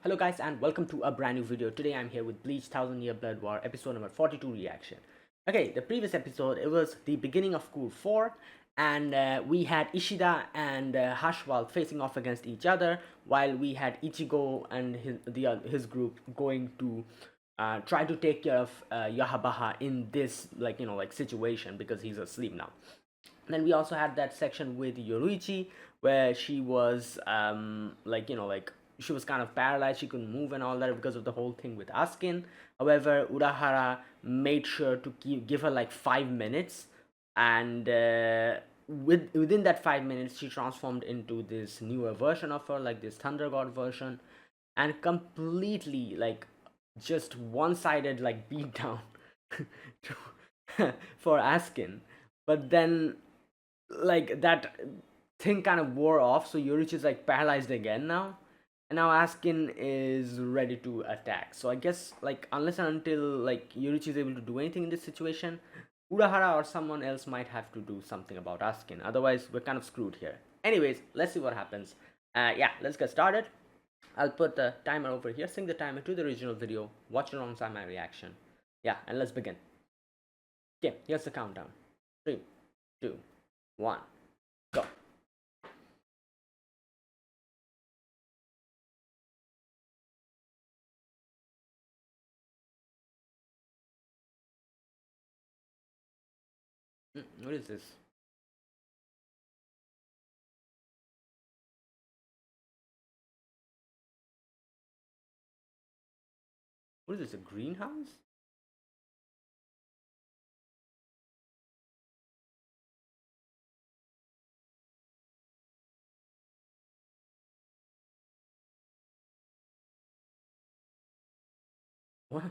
Hello guys and welcome to a brand new video. Today I'm here with Bleach 1000 Year Blood War episode number 42 reaction. Okay, the previous episode it was the beginning of Cool 4 and we had Ishida and Hashwal facing off against each other while we had Ichigo and his group going to try to take care of Yahabaha in this situation because he's asleep now. And then we also had that section with Yoruichi where she was she was kind of paralyzed, she couldn't move and all that because of the whole thing with Askin. However, Urahara made sure to give her like 5 minutes, and within that 5 minutes, she transformed into this newer version of her, like this Thunder God version, and completely like just one-sided like beat down for Askin. But then like that thing kind of wore off, so Yurich is like paralyzed again now, and now Askin is ready to attack. So I guess like unless and until like Yurich is able to do anything in this situation, Urahara or someone else might have to do something about Askin. Otherwise, we're kind of screwed here. Anyways, let's see what happens. Yeah, let's get started. I'll put the timer over here, sync the timer to the original video, watch it alongside my reaction. Yeah, and let's begin. Okay, here's the countdown. 3, 2, 1, go. What is this? What is this? A greenhouse? What?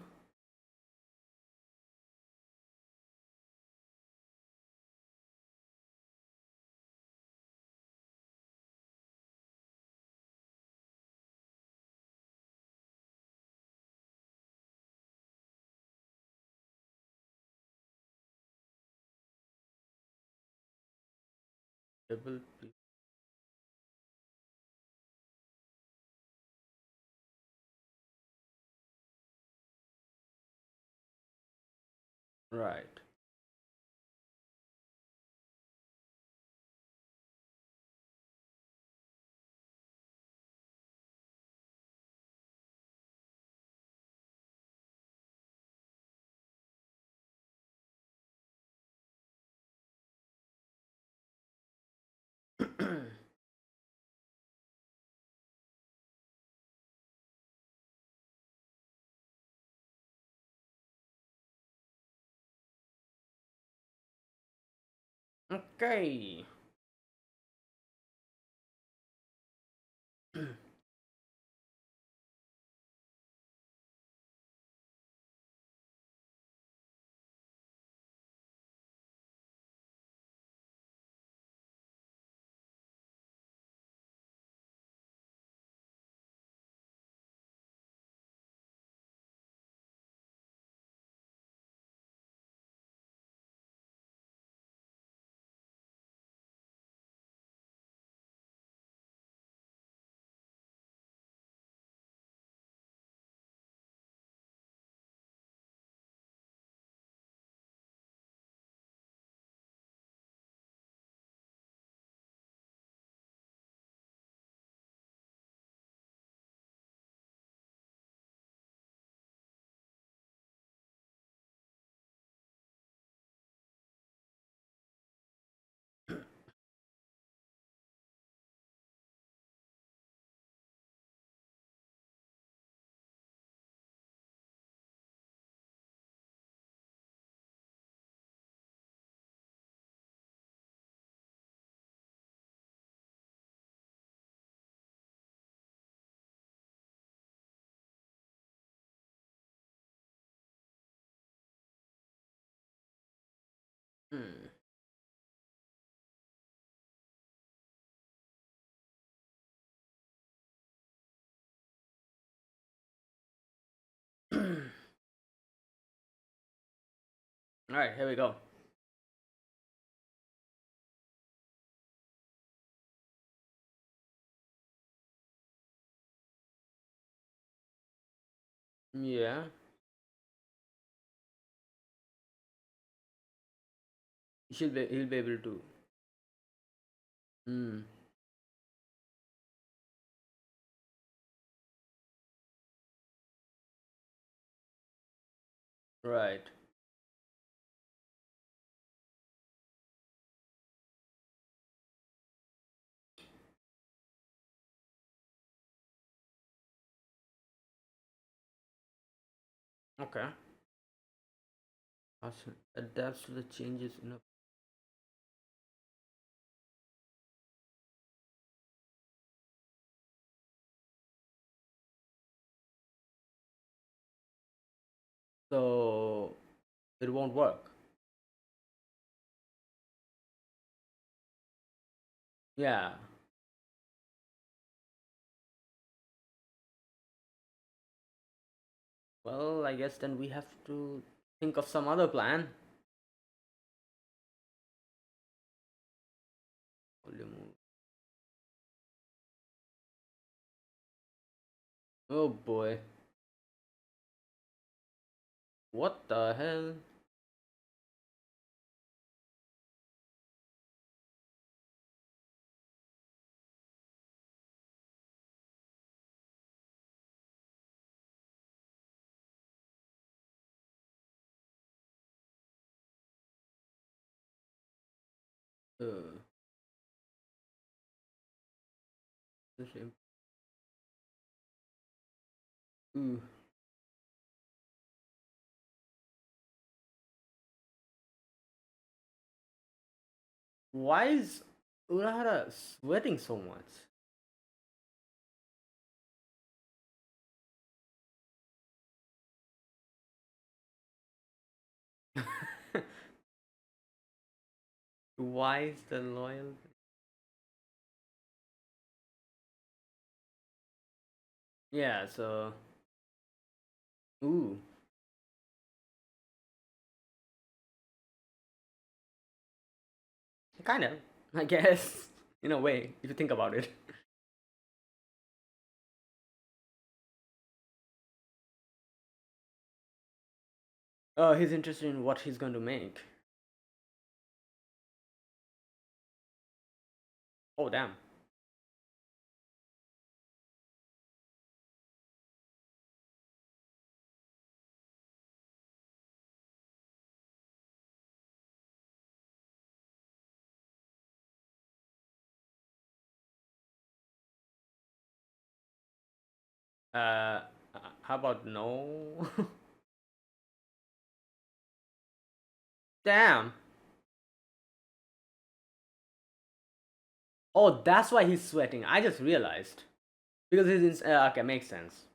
Double. Right. Okay. Hmm. All right, here we go. Yeah. He'll be able to. Hmm. Right. Okay. Awesome. Adapts to the changes in a. So it won't work. Yeah. Well, I guess then we have to think of some other plan. Volume. Oh boy. What the hell? Uh, the same. Ooh. Why is Urahara sweating so much? Why is the loyal? Yeah, so. Ooh. Kind of. I guess. In a way, if you think about it. He's interested in what he's going to make. Oh, damn. Uh, how about no? Damn. Oh, that's why he's sweating. I just realized. Because he's in. Okay, makes sense.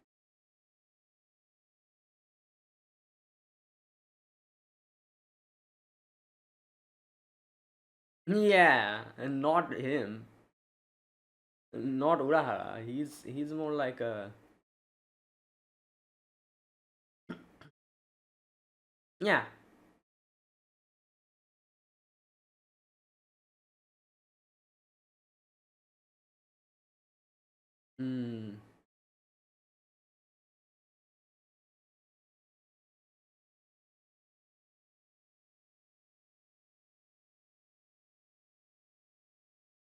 Yeah, and not him. Not Urahara. He's more like a. Yeah. Hmm.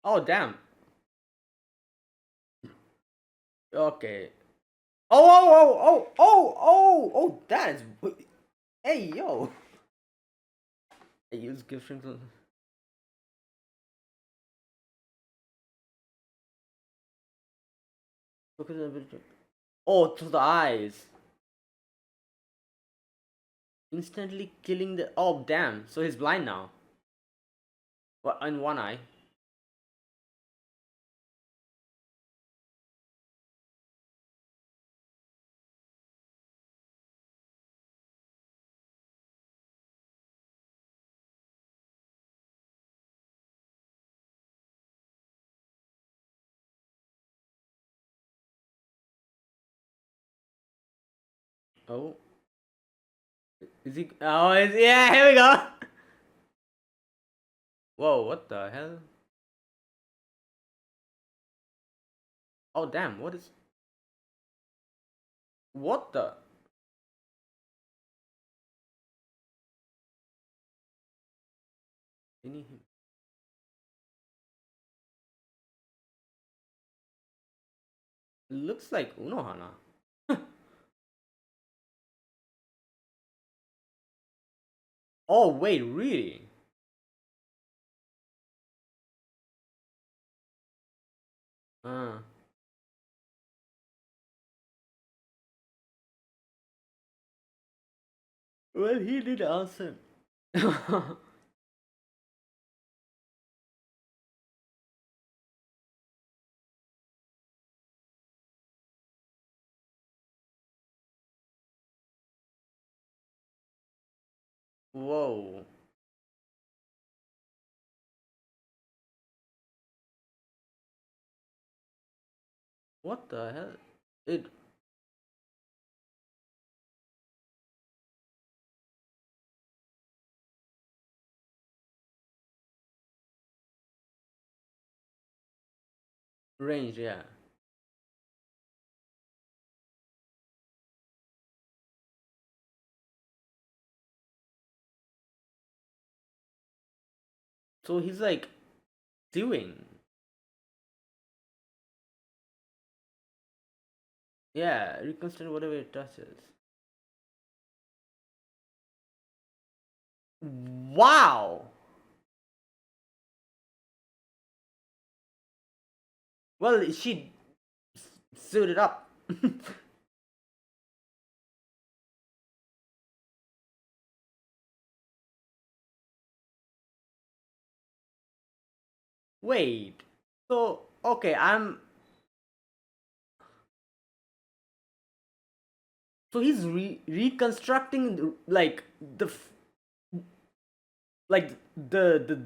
Oh, damn. Okay. Oh, oh, oh, oh, oh, oh, oh, that is. Hey, yo. I use gift rings. Focus ability. Oh, to the eyes. Instantly killing the. Oh, damn. So he's blind now. Well, in one eye. Oh. Is he? Oh, yeah, here we go. Whoa, what the hell? Oh, damn. What is. What the? Any him? Looks like Unohana. Oh wait, really? Uh. Well, he did answer. Whoa. What the hell? It. Range, yeah. So he's like doing. Yeah, reconstruct whatever it touches. Wow. Well, she suited up. Wait. So okay, I'm. So he's reconstructing like like the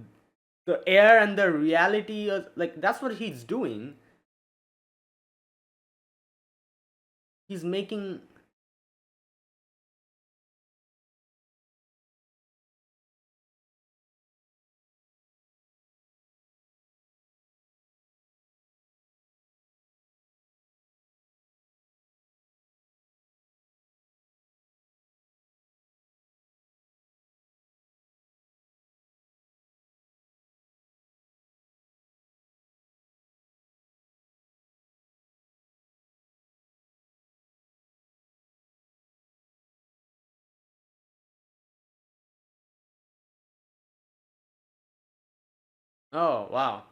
air and the reality. Like that's what he's doing. He's making. Oh wow.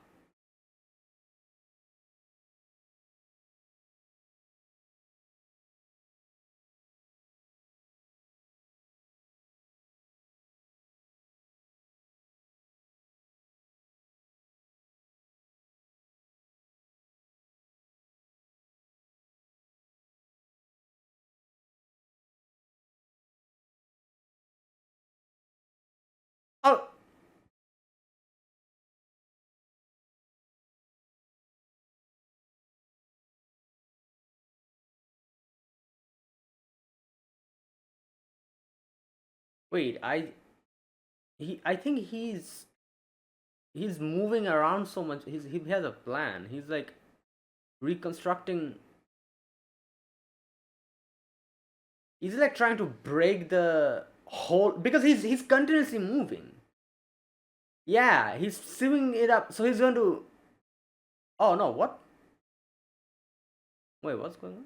Oh wait, I think he's moving around so much. He has a plan. He's like reconstructing. He's like trying to break the whole because he's continuously moving. Yeah, he's sewing it up. So he's going to. Oh no! What? Wait, what's going on?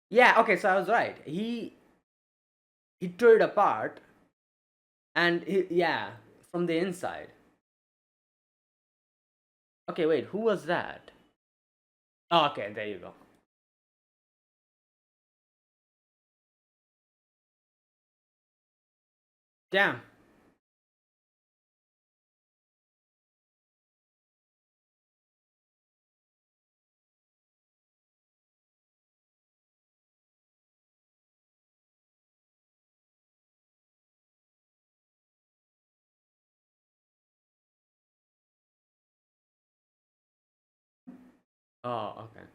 Yeah. Okay. So I was right. He tore it apart, and yeah, from the inside. Okay. Wait. Who was that? Oh, okay. There you go. Damn. Oh, okay.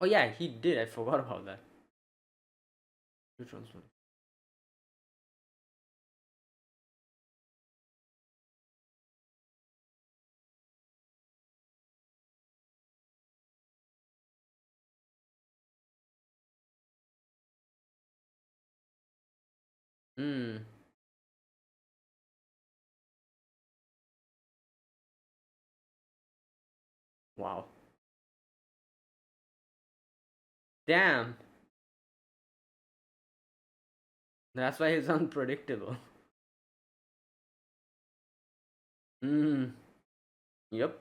Oh yeah, he did. I forgot about that. Which one's one? Hmm. Wow. Damn. That's why he's unpredictable. Hmm. Yep.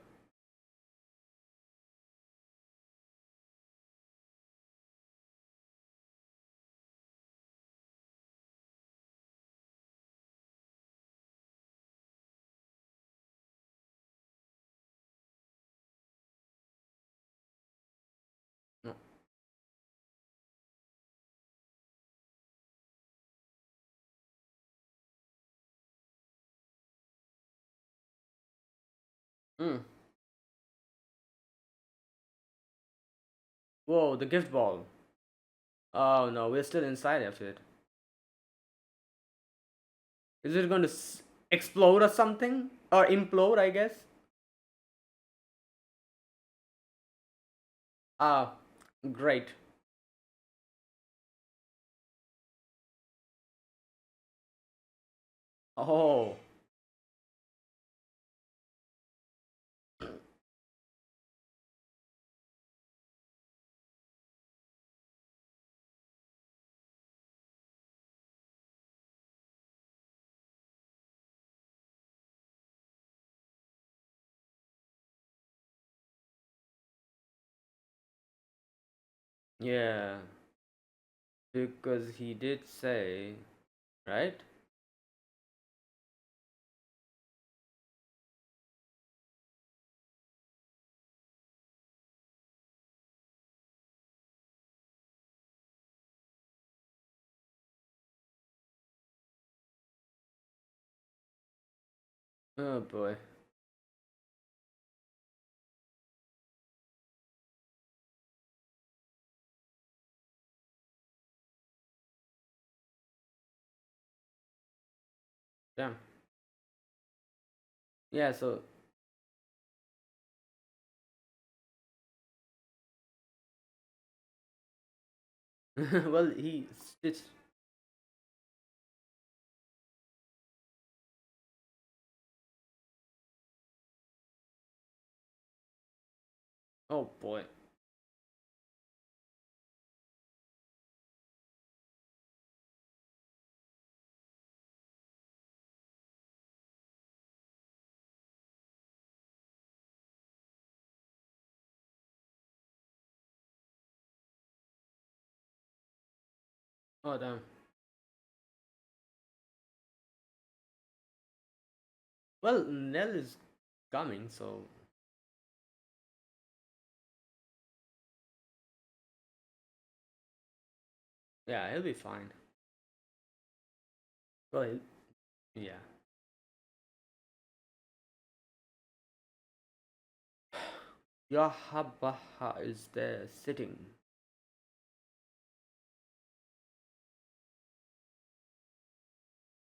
No. Hmm. Whoa, the gift ball. Oh no, we're still inside of it. Is it going to explode or something? Or implode, I guess? Ah, great. Oh, yeah. Because he did say, right? Oh boy. Damn. Yeah, so. Well, he stitched. Oh boy. Oh damn. Well, Nell is coming, so yeah, he'll be fine. Well, yeah. Yahabaha is there sitting.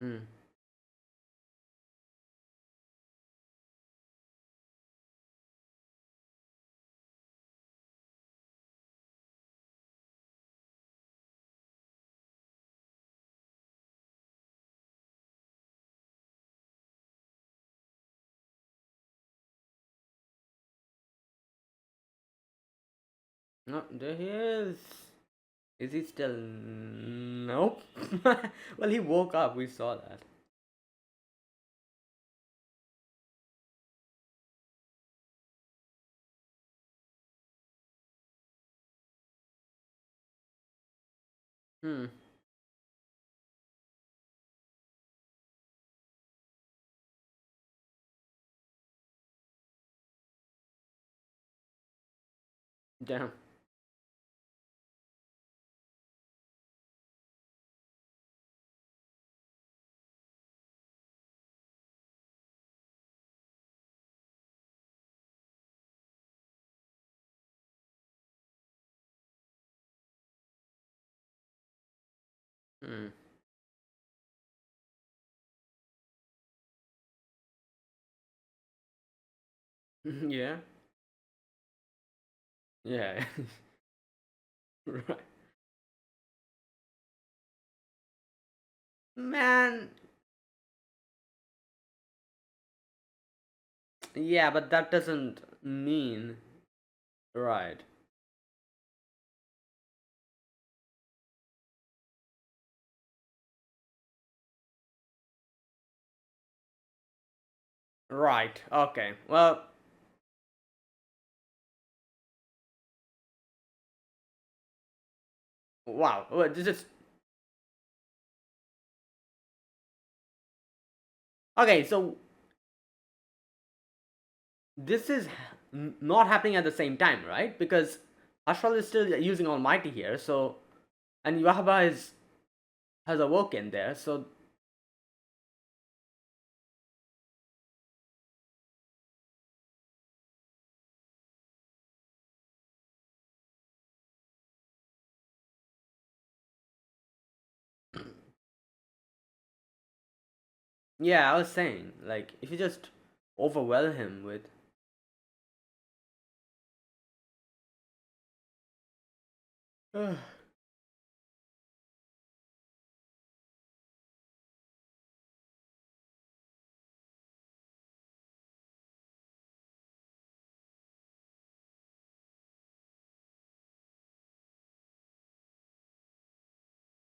Hmm. No, there he is. Is he still? Nope. Well, he woke up. We saw that. Hmm. Damn. Hmm. Yeah. Yeah. Right. Man, yeah, but that doesn't mean right. Right. Okay. Well, wow. Well, this is okay. So this is not happening at the same time, right? Because Ashral is still using Almighty here, so and Yahaba is has awoken there, so yeah, I was saying like if you just overwhelm him with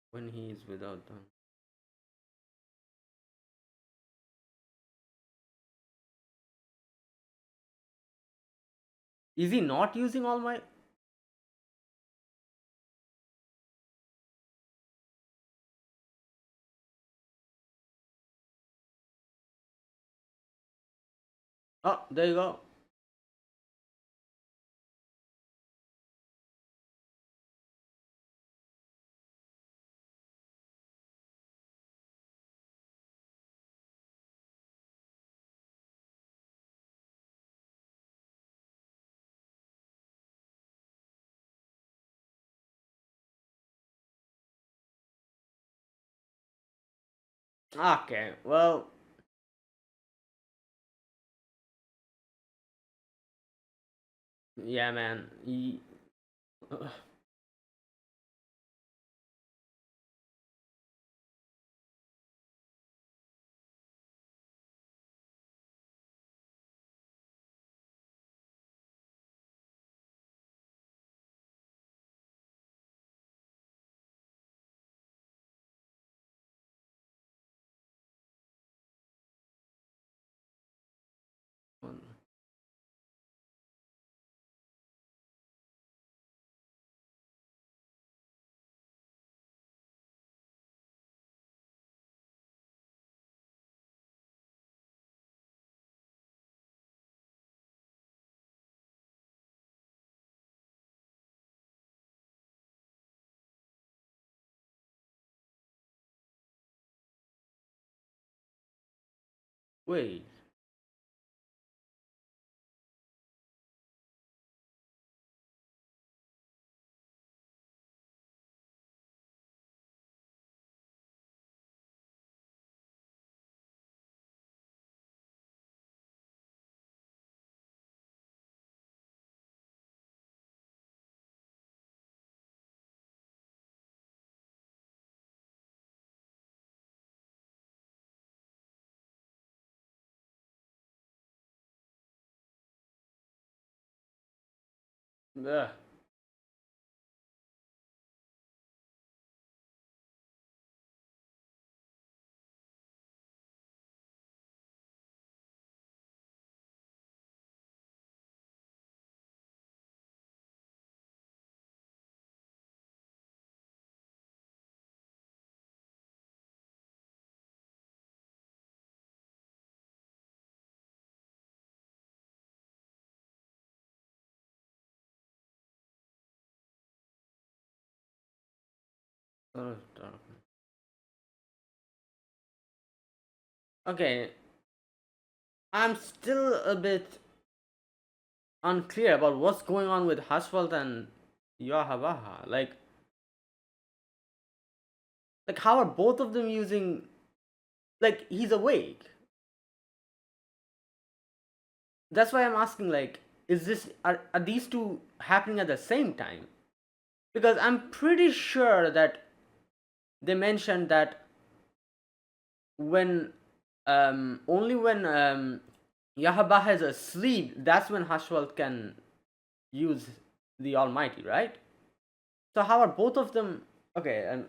when he is without them. Is he not using all my? Oh, there you go. Okay, well, yeah, man. Wait. Ugh. Oh, okay, I'm still a bit unclear about what's going on with Haswalt and Yahabaha. Like how are both of them using? Like he's awake. That's why I'm asking. Like, is this are these two happening at the same time? Because I'm pretty sure that they mentioned that when only when Yahabaha is asleep, that's when Hashwal can use the Almighty, right? So how are both of them? Okay,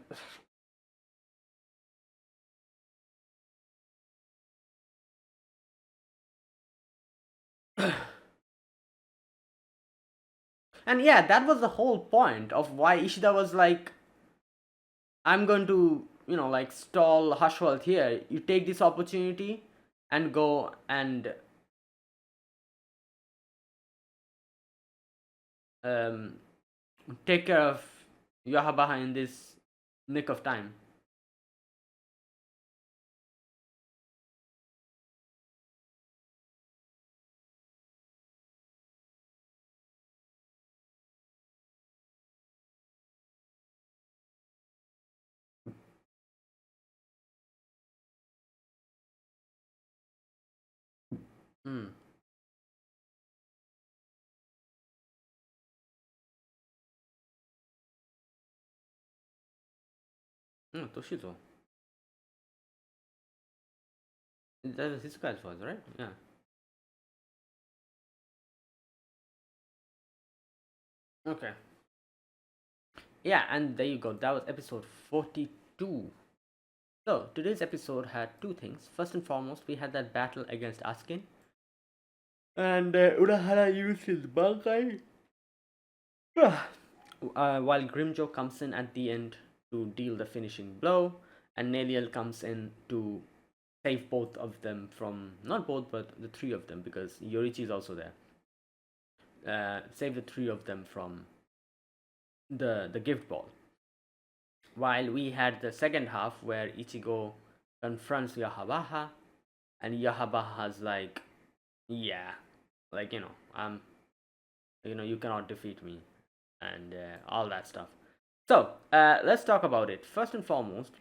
and yeah, that was the whole point of why Ishida was like, I'm going to, like stall Hashwald here. You take this opportunity and go and um, take care of Yahabaha in this nick of time. Hmm. Toshizo. That was his guy's voice, right? Yeah. Okay. Yeah, and there you go. That was episode 42. So, today's episode had two things. First and foremost, we had that battle against Askin. And Urahara used his Bankai. While Grimjo comes in at the end to deal the finishing blow, and Neliel comes in to save both of them from, not both, but the three of them, because Yorichi is also there. Save the three of them from the gift ball. While we had the second half where Ichigo confronts Yahabaha, and Yahabaha's like, yeah, like, you cannot defeat me, and all that stuff. So let's talk about it. First and foremost,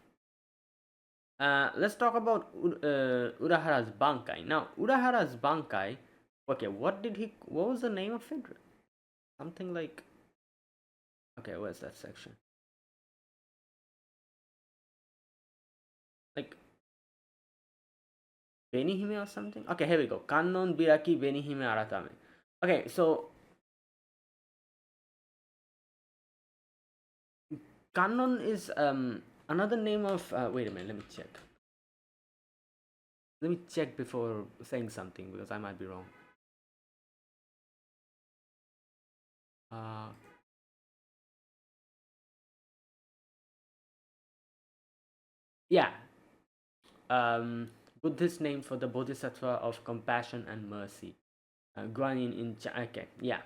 let's talk about Urahara's Bankai. Now, Urahara's Bankai, okay, what was the name of it? Something like, okay, where's that section? Like, Benihime or something? Okay, here we go. Kannon Biraki Benihime Aratame. Okay, so Kannon is another name of, wait a minute, let me check. Let me check before saying something because I might be wrong. Uh, yeah, Buddhist name for the Bodhisattva of compassion and mercy. Guanyin in okay, yeah.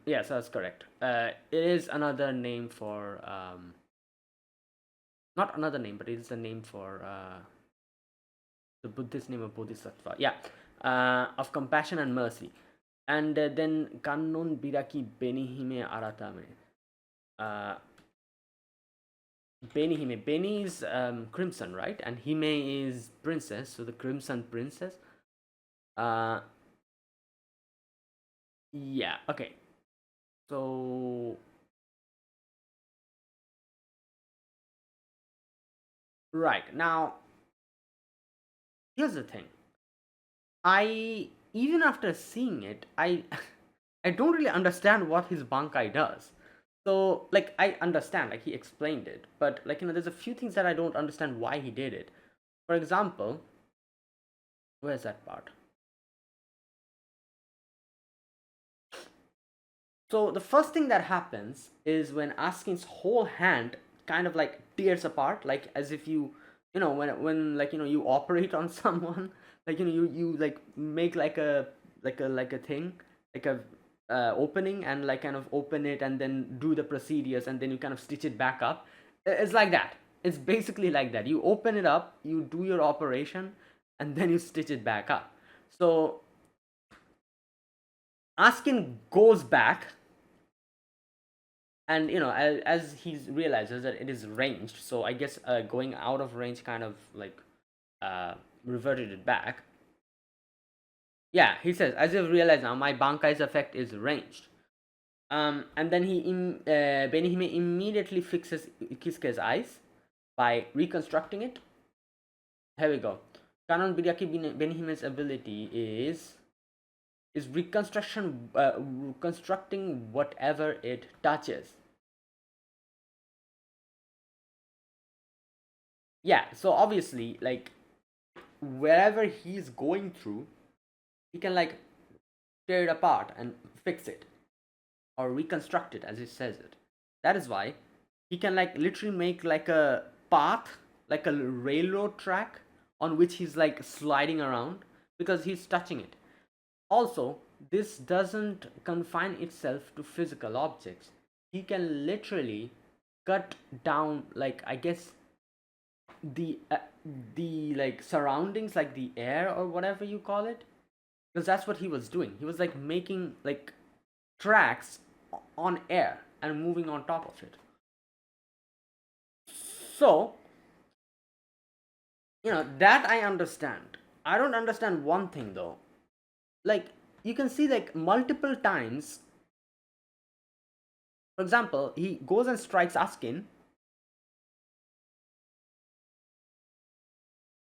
Yes, that's correct. It is another name for not another name, but it is a name for the Buddhist name of Bodhisattva. Yeah, of compassion and mercy. And then Kannon Biraki Benihime Aratame. Uh, Benihime. Beni is crimson, right? And Hime is princess, so the crimson princess. Uh, yeah. Okay. So right now, here's the thing. I even after seeing it, I I don't really understand what his Bankai does. So like I understand, like he explained it, but like there's a few things that I don't understand why he did it. For example, where's that part? So the first thing that happens is when Askin's whole hand kind of like tears apart, like as if when like you operate on someone, like you like make like a thing, like a opening, and like kind of open it and then do the procedures and then you kind of stitch it back up. It's like that. It's basically like that. You open it up, you do your operation, and then you stitch it back up. So Askin goes back, and as he realizes that it is ranged, so I guess going out of range kind of like reverted it back. Yeah, he says, as you've realized now, my Bankai's effect is ranged. And then Benihime immediately fixes Kisuke's eyes by reconstructing it. Here we go. Kanon Biryaki Benihim's ability is reconstructing whatever it touches. Yeah, so obviously, like, wherever he's going through, he can like tear it apart and fix it or reconstruct it as he says it. That is why he can like literally make like a path, like a railroad track on which he's like sliding around because he's touching it. Also, this doesn't confine itself to physical objects. He can literally cut down, like, I guess the like surroundings, like the air or whatever you call it, because that's what he was doing. He was like making like tracks on air and moving on top of it. So, that I understand. I don't understand one thing though. Like, you can see like multiple times, for example, he goes and strikes Askin,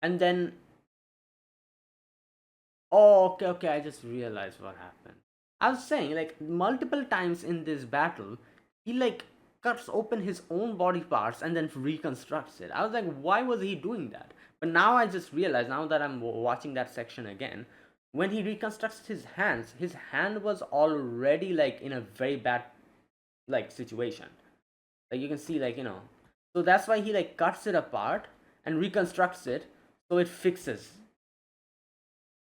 and then, oh, okay, I just realized what happened. I was saying, like, multiple times in this battle, he like cuts open his own body parts and then reconstructs it. I was like, why was he doing that? But now I just realized, now that I'm watching that section again, when he reconstructs his hand was already like in a very bad like situation. Like, you can see, like, so that's why he like cuts it apart and reconstructs it so it fixes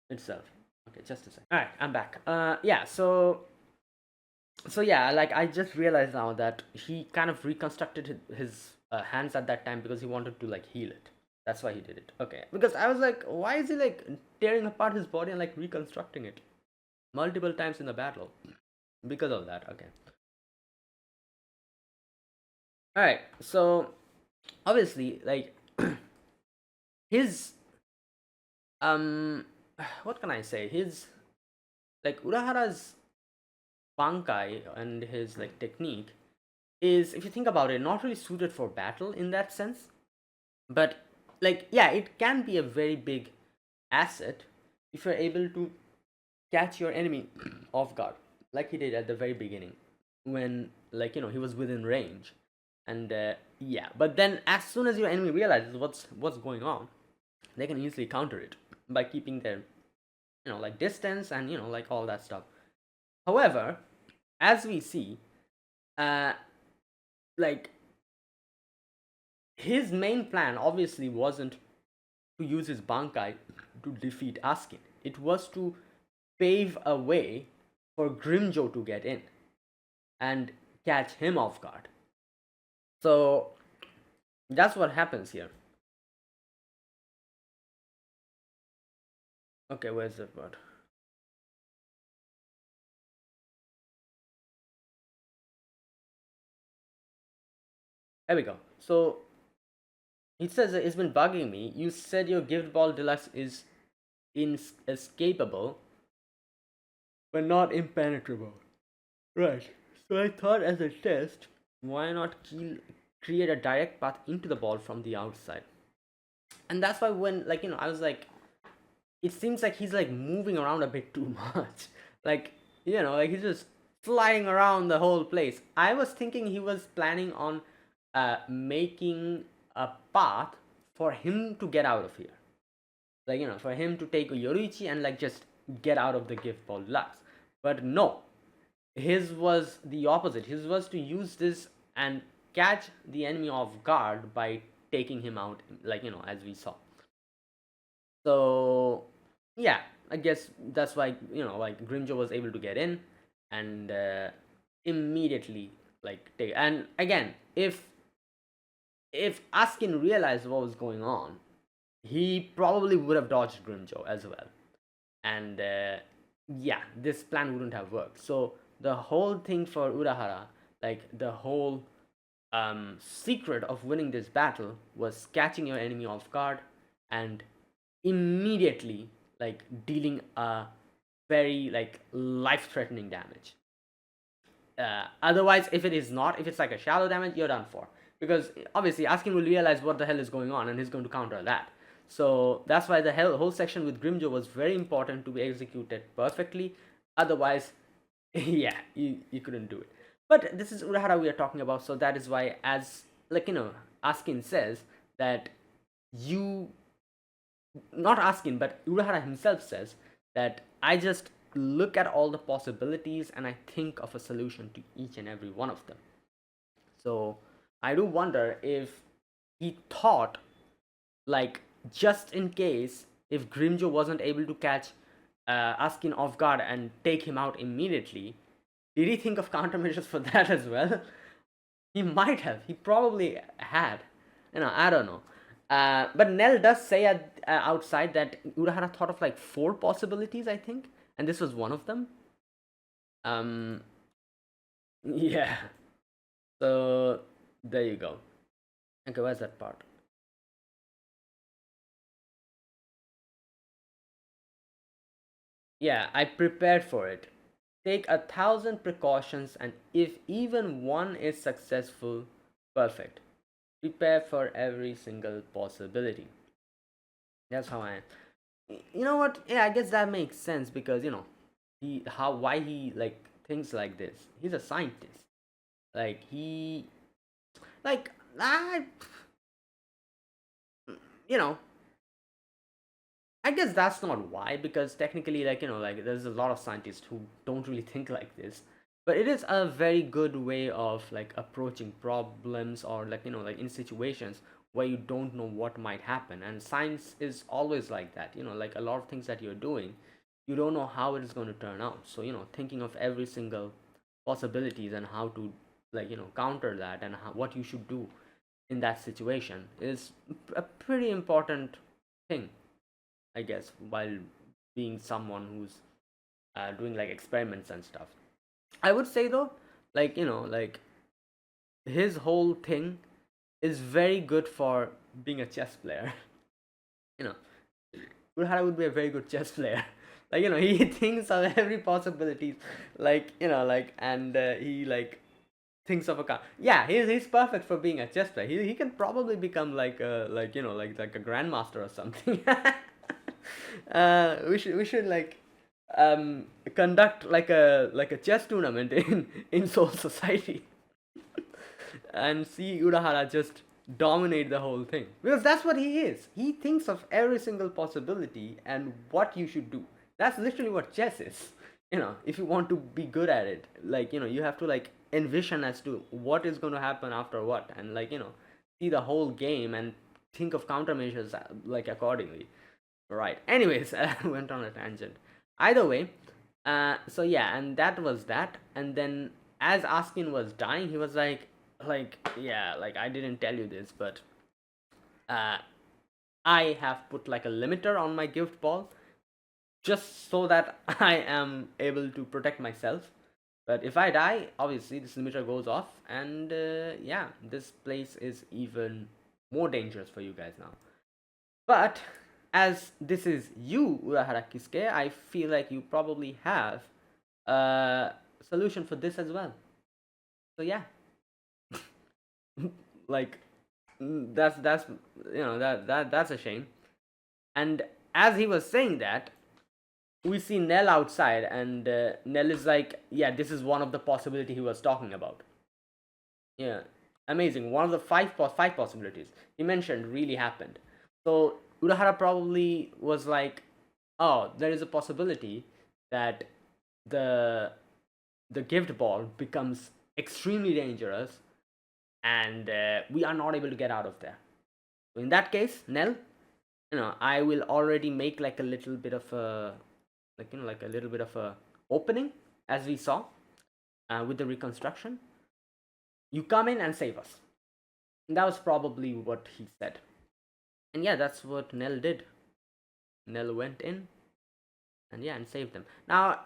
itself. Okay, just a sec. All right, I'm back. Yeah, so yeah, like, I just realized now that he kind of reconstructed his hands at that time because he wanted to like heal it. That's why he did it. Okay, because I was like, why is he like tearing apart his body and like reconstructing it multiple times in the battle? Because of that. Okay. All right. So obviously, like, his what can I say? His, like, Urahara's Bankai and his like technique is, if you think about it, not really suited for battle in that sense. But like, yeah, it can be a very big asset if you're able to catch your enemy off guard, like he did at the very beginning when, like, he was within range. And yeah, but then as soon as your enemy realizes what's going on, they can easily counter it by keeping their, like, distance and, like, all that stuff. However, as we see, uh like, his main plan obviously wasn't to use his Bankai to defeat Askin. It was to pave a way for Grimjo to get in and catch him off guard. So that's what happens here. Okay, where's the word? There we go. So he says it's been bugging me. You said your gift ball deluxe is inescapable, but not impenetrable. Right. So I thought, as a test, why not create a direct path into the ball from the outside? And that's why when, like, I was like, it seems like he's like moving around a bit too much. Like, like he's just flying around the whole place. I was thinking he was planning on making a path for him to get out of here. Like, for him to take Yoruichi and like just get out of the gift ball deluxe. But no, his was the opposite. His was to use this and catch the enemy off guard by taking him out, like, as we saw. So yeah, I guess that's why, like, Grimjo was able to get in and immediately like take. And again, if Askin realized what was going on, he probably would have dodged Grimjo as well. And yeah, this plan wouldn't have worked. So the whole thing for Urahara, like the whole secret of winning this battle, was catching your enemy off guard and immediately like dealing a very like life-threatening damage. Otherwise, if it's like a shallow damage, you're done for, because obviously Askin will realize what the hell is going on and he's going to counter that. So that's why the whole section with Grimjo was very important to be executed perfectly. Otherwise, yeah, you couldn't do it. But this is Urahara we are talking about, so that is why, as like Askin says that you not Askin, but Urahara himself says that I just look at all the possibilities and I think of a solution to each and every one of them. So I do wonder if he thought, like, just in case if Grimjo wasn't able to catch Askin off guard and take him out immediately, did he think of countermeasures for that as well? He might have. He probably had. I don't know. But Nell does say outside that Urahara thought of like 4 possibilities, I think, and this was one of them. Um, yeah. So there you go. Okay, where's that part? Yeah, I prepared for it. Take 1,000 precautions, and if even one is successful, perfect. Prepare for every single possibility. That's how I am. You know what? Yeah, I guess that makes sense because why he like thinks like this. He's a scientist. Like he like I you know I guess that's not why, because technically, like, like there's a lot of scientists who don't really think like this. But it is a very good way of like approaching problems, or like, like in situations where you don't know what might happen. And science is always like that, like a lot of things that you're doing, you don't know how it is going to turn out. So, thinking of every single possibilities and how to like, counter that, and what you should do in that situation is a pretty important thing, I guess, while being someone who's doing like experiments and stuff. I would say though, like, like his whole thing is very good for being a chess player. you know, Urahara would be a very good chess player. Like, he thinks of every possibility, like, like, and he like thinks of a car. Yeah, he's perfect for being a chess player. He can probably become like a like a grandmaster or something. We should like conduct like a chess tournament in Soul Society and see Urahara just dominate the whole thing, because that's what he is. He thinks of every single possibility and what you should do. That's literally what chess is. If you want to be good at it, like, you have to like envision as to what is going to happen after what, and like, see the whole game and think of countermeasures like accordingly. Right. Anyways, I went on a tangent. Either way, so yeah, and that was that. And then as Askin was dying, he was like, yeah, like I didn't tell you this, but uh, I have put like a limiter on my gift ball just so that I am able to protect myself. But if I die, obviously this limiter goes off, and yeah, this place is even more dangerous for you guys now. But as this is you, Urahara Kisuke, I feel like you probably have a solution for this as well. So yeah, like that's that's a shame. And as he was saying that, we see Nell outside, and Nell is like, yeah, this is one of the possibility he was talking about. Yeah, amazing. One of the five possibilities he mentioned really happened. So Urahara probably was like, oh, there is a possibility that the the gift ball becomes extremely dangerous, and we are not able to get out of there. So in that case, Nell, I will already make like a little bit of a like a little bit of a opening, as we saw with the reconstruction. You come in and save us. And that was probably what he said. And yeah, that's what Nell did. Nell went in and yeah, and saved them. Now,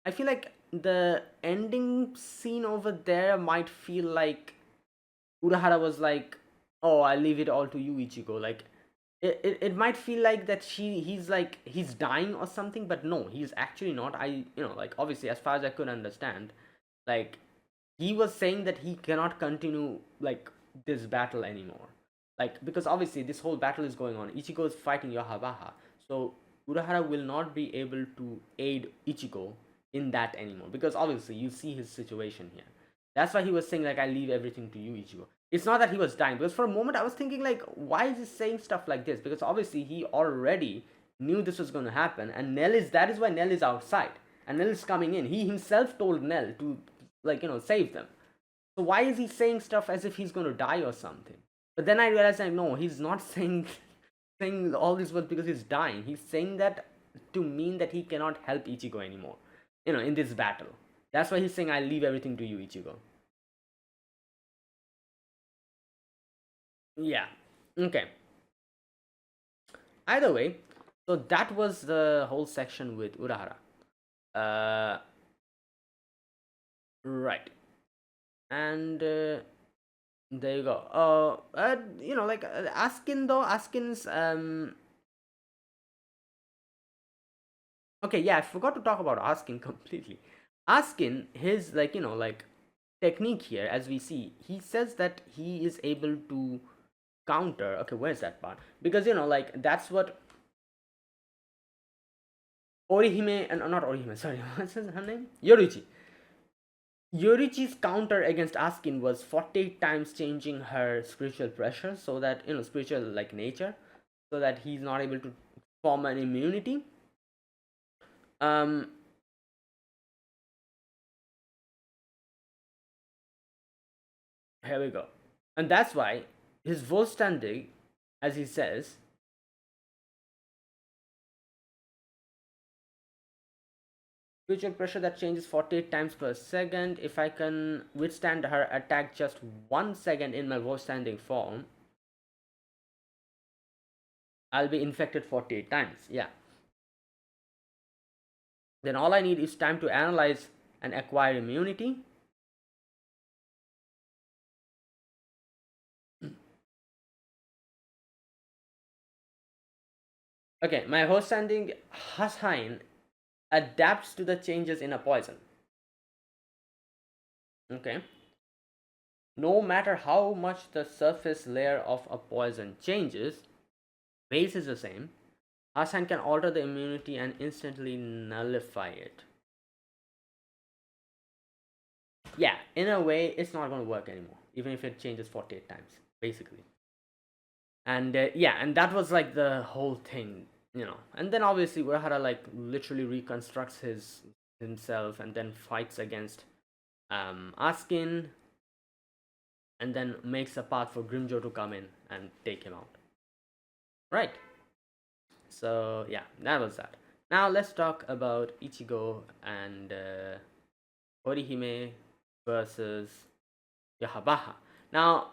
I feel like the ending scene over there might feel like Urahara was like, "Oh, I leave it all to you, Ichigo." Like, it might feel like that he's like he's dying or something, but no, he's actually not. Like obviously, as far as I could understand, like he was saying that he cannot continue like this battle anymore. Like, because obviously this whole battle is going on. Ichigo is fighting Yahabaha, so Urahara will not be able to aid Ichigo in that anymore, because obviously you see his situation here. That's why he was saying, like, I leave everything to you, Ichigo. It's not that he was dying, because for a moment I was thinking, like, why is he saying stuff like this? Because obviously he already knew this was going to happen, and that is why Nell is outside, and Nell is coming in. He himself told Nell to, like, save them. So why is he saying stuff as if he's going to die or something? But then I realized, like, no, he's not saying all these words because he's dying. He's saying that to mean that he cannot help Ichigo anymore, in this battle. That's why he's saying, I leave everything to you, Ichigo. Yeah. Okay. Either way, so that was the whole section with Urahara. Uh, right. And there you go. Like, Askin's okay, yeah, I forgot to talk about Askin completely. Askin, his, like, like, technique here, as we see, he says that he is able to counter. Okay, where's that part? Because, like, that's what Orihime, and not Orihime, sorry, what's her name? Yoruichi. Yorichi's counter against Askin was 48 times changing her spiritual pressure, so that, spiritual, like, nature, so that he's not able to form an immunity. Um, Here we go. And that's why his Volständig, as he says, spiritual pressure that changes 48 times per second. If I can withstand her attack just 1 second in my Volständig form, I'll be infected 48 times. Yeah. Then all I need is time to analyze and acquire immunity. Okay, my Volständig Hasain adapts to the changes in a poison. Okay. No matter how much the surface layer of a poison changes, base is the same. Hasan can alter the immunity and instantly nullify it. Yeah, in a way, it's not going to work anymore, even if it changes 48 times, basically. And yeah, and that was like the whole thing, And then obviously Urahara, like, literally reconstructs himself and then fights against Askin, and then makes a path for Grimjo to come in and take him out. Right. So yeah, that was that. Now let's talk about Ichigo and Orihime versus Yahabaha. Now,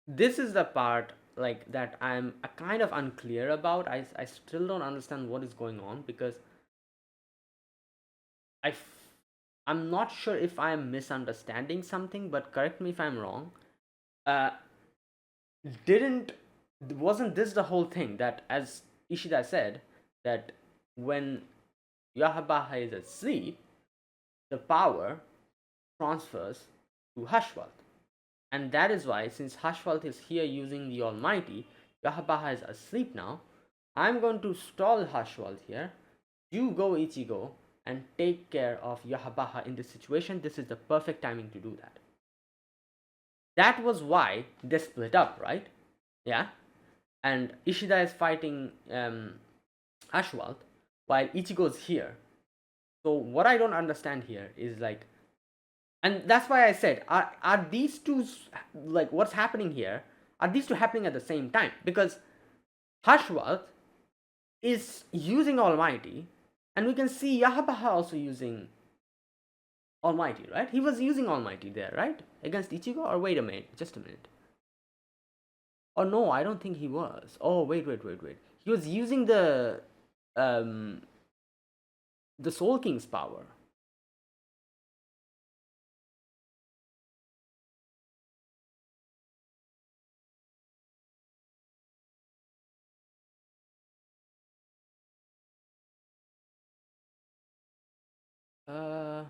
this is the part, like, that I'm kind of unclear about. I still don't understand what is going on, because I'm not sure if I'm misunderstanding something, but correct me if I'm wrong. Uh, didn't Wasn't this the whole thing, that, as Ishida said, that when Yahabaha is asleep, the power transfers to Hashwalt? And that is why, since Hashwalt is here using the Almighty, Yahabaha is asleep now. I'm going to stall Hashwalt here. You go, Ichigo, and take care of Yahabaha in this situation. This is the perfect timing to do that. That was why they split up, right? Yeah. And Ishida is fighting Hashwalt while Ichigo is here. So what I don't understand here is, like, and that's why I said, are these two, like, what's happening here? Are these two happening at the same time? Because Hashwalt is using Almighty, and we can see Yahabaha also using Almighty, right? He was using Almighty there, right? Against Ichigo? Or wait a minute, just a minute. Oh no, I don't think he was. Oh, wait. He was using um the Soul King's power. Uh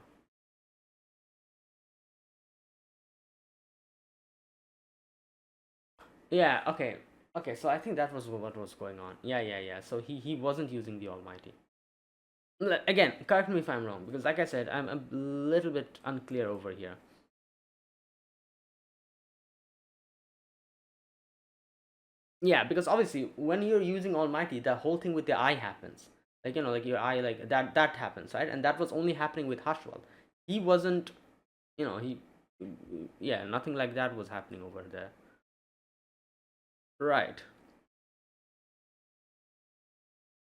Yeah, okay. Okay, so I think that was what was going on. Yeah. So he wasn't using the Almighty. Again, correct me if I'm wrong, because like I said, I'm a little bit unclear over here. Yeah, because obviously when you're using Almighty, the whole thing with the eye happens. Like, like your eye, like that happens, right? And that was only happening with Hashwal. He wasn't, he, yeah, nothing like that was happening over there. Right.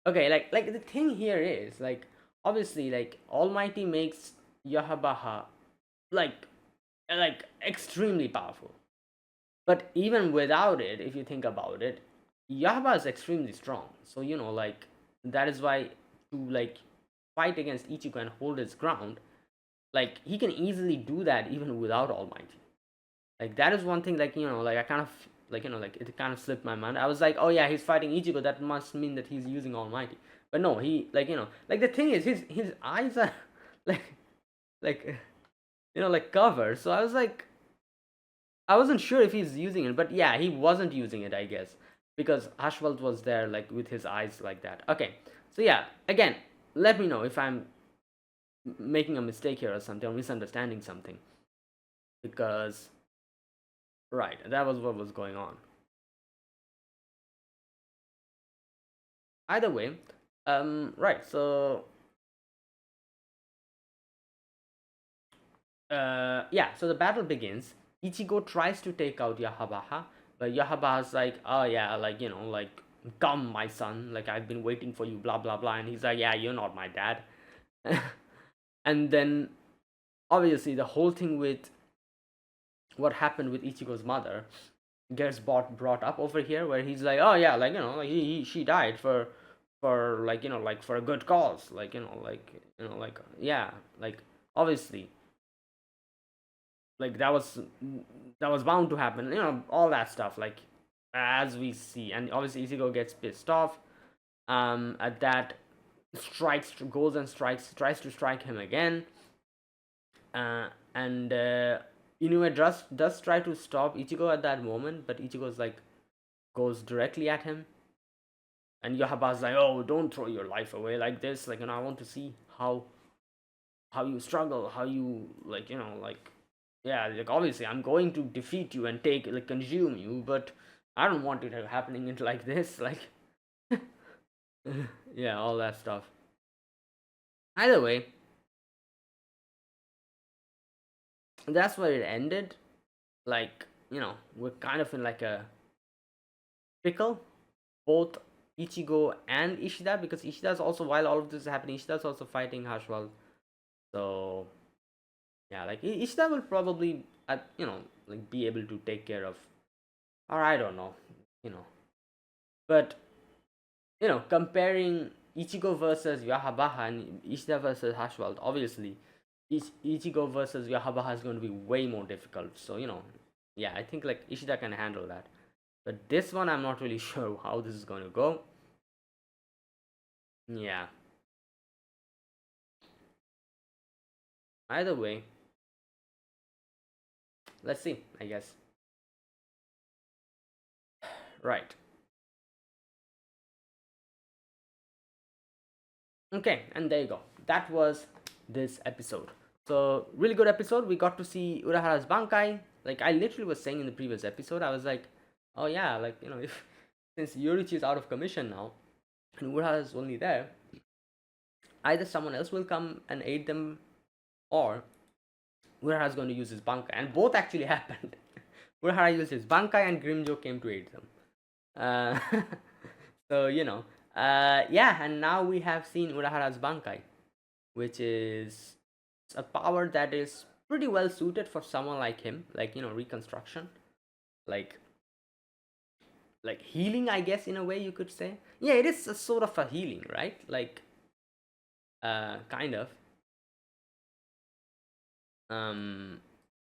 Okay, like the thing here is like obviously like Almighty makes Yahabaha like extremely powerful. But even without it, if you think about it, Yahba is extremely strong. So like that is why to like fight against Ichigo and hold his ground, like he can easily do that even without Almighty. Like that is one thing. Like like I kind of like like it kind of slipped my mind. I was like, oh yeah, he's fighting Ichigo. That must mean that he's using Almighty. But no, he like like the thing is his eyes are like like like covered. So I was like, I wasn't sure if he's using it, but yeah, he wasn't using it, I guess, because Ashwald was there, like with his eyes like that. Okay, so yeah, again, let me know if I'm making a mistake here or something, or misunderstanding something, because right, that was what was going on. Either way, right, so yeah, so the battle begins. Ichigo tries to take out Yahabaha, but Yahabaha's like, oh yeah, like like come, my son, like I've been waiting for you, blah blah blah, and he's like, yeah, you're not my dad. And then obviously the whole thing with what happened with Ichigo's mother gets brought up over here, where he's like, oh yeah, like like she died for like like for a good cause, like like yeah, like obviously like that was bound to happen, all that stuff, like as we see. And obviously Ichigo gets pissed off at that, strikes, goes and strikes, tries to strike him again, and Inoue does try to stop Ichigo at that moment, but Ichigo's like goes directly at him, and Yahaba's like, "Oh, don't throw your life away like this. Like, I want to see how you struggle, how you like, like, yeah, like obviously I'm going to defeat you and take like consume you, but I don't want it happening into like this, like, yeah, all that stuff. Either way, that's where it ended. Like, we're kind of in like a pickle, both Ichigo and Ishida, because Ishida's also, while all of this is happening, Ishida's also fighting Hashwal. So yeah, like Ishida will probably like be able to take care of, or I don't know, you know. But comparing Ichigo versus Yahabaha and Ishida versus Hashwald, obviously Ichigo versus Yahabaha is going to be way more difficult. So yeah, I think like Ishida can handle that. But this one, I'm not really sure how this is going to go. Yeah. Either way, let's see, I guess. Right. Okay, and there you go. That was this episode. So, really good episode. We got to see Urahara's Bankai. Like, I literally was saying in the previous episode, I was like, oh yeah, like, if since Yorichi is out of commission now and Urahara is only there, either someone else will come and aid them, or Urahara is going to use his Bankai. And both actually happened. Urahara used his Bankai and Grimjo came to aid them. Uh, so, yeah, and now we have seen Urahara's Bankai, which is a power that is pretty well suited for someone like him, like, reconstruction, like healing, I guess, in a way you could say. Yeah, it is a sort of a healing, right? Like, kind of.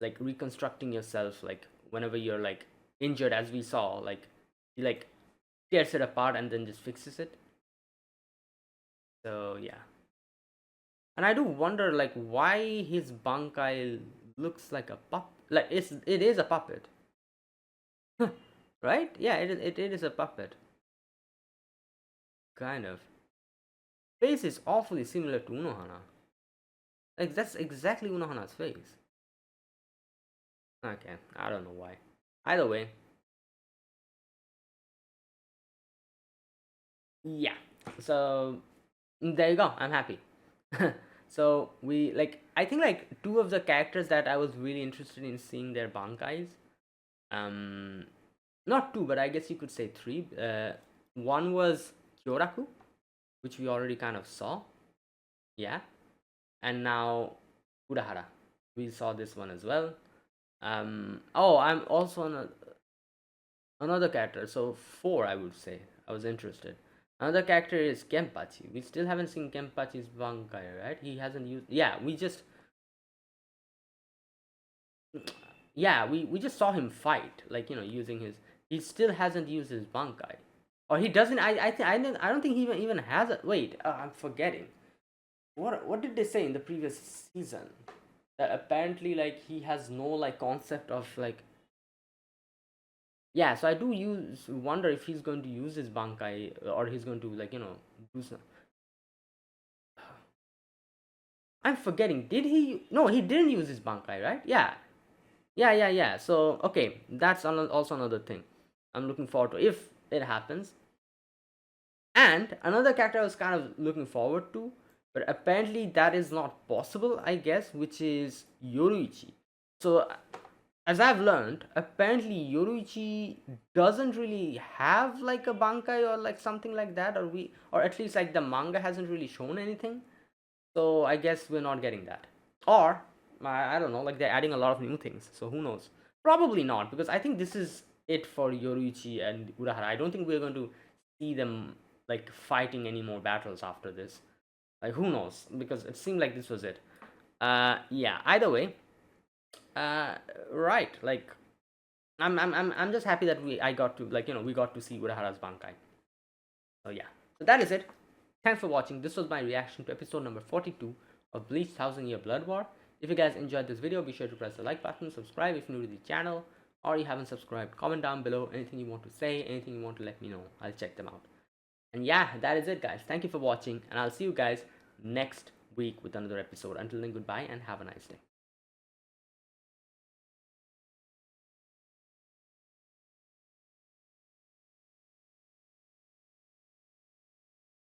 Like reconstructing yourself, like whenever you're like injured, as we saw, like he like tears it apart and then just fixes it. So yeah. And I do wonder like why his Bankai looks like a pup, like it is a puppet. right? Yeah, it is a puppet, kind of. Face is awfully similar to Unohana. Like that's exactly Unohana's face. Okay, I don't know why. Either way, yeah. So there you go. I'm happy. So we like I think like two of the characters that I was really interested in seeing their bankais. Um, not two, but I guess you could say three. One was Kyoraku, which we already kind of saw. Yeah, and now Urahara. We saw this one as well. Oh, I'm also on another character. So four, I would say. I was interested. Another character is Kenpachi. We still haven't seen Kenpachi's Bankai, right? He hasn't used. Yeah, we just. Yeah, we just saw him fight, like using his. He still hasn't used his Bankai, or he doesn't. I don't think he even has it. Wait, I'm forgetting. What did they say in the previous season? That apparently like he has no like concept of like. Yeah, so I do use wonder if he's going to use his Bankai or he's going to like do some. I'm forgetting. Did he? No, he didn't use his Bankai, right? Yeah, yeah. So okay, that's also another thing. I'm looking forward to if it happens. And another character I was kind of looking forward to, but apparently that is not possible, I guess, which is Yoruichi. So as I've learned, apparently Yoruichi doesn't really have like a Bankai or like something like that, or at least like the manga hasn't really shown anything. So I guess we're not getting that. Or I don't know, like they're adding a lot of new things. So who knows? Probably not, because I think this is it for Yoruichi and Urahara. I don't think we're going to see them like fighting any more battles after this. Like who knows? Because it seemed like this was it. Yeah. Either way, uh, right. Like I'm just happy that I got to like we got to see Urahara's Bankai. So yeah. So that is it. Thanks for watching. This was my reaction to episode number 42 of Bleach 1000 Year Blood War. If you guys enjoyed this video, be sure to press the like button, subscribe if you're new to the channel, or you haven't subscribed. Comment down below anything you want to say, anything you want to let me know. I'll check them out. And yeah, that is it, guys. Thank you for watching, and I'll see you guys next week with another episode. Until then, goodbye and have a nice day.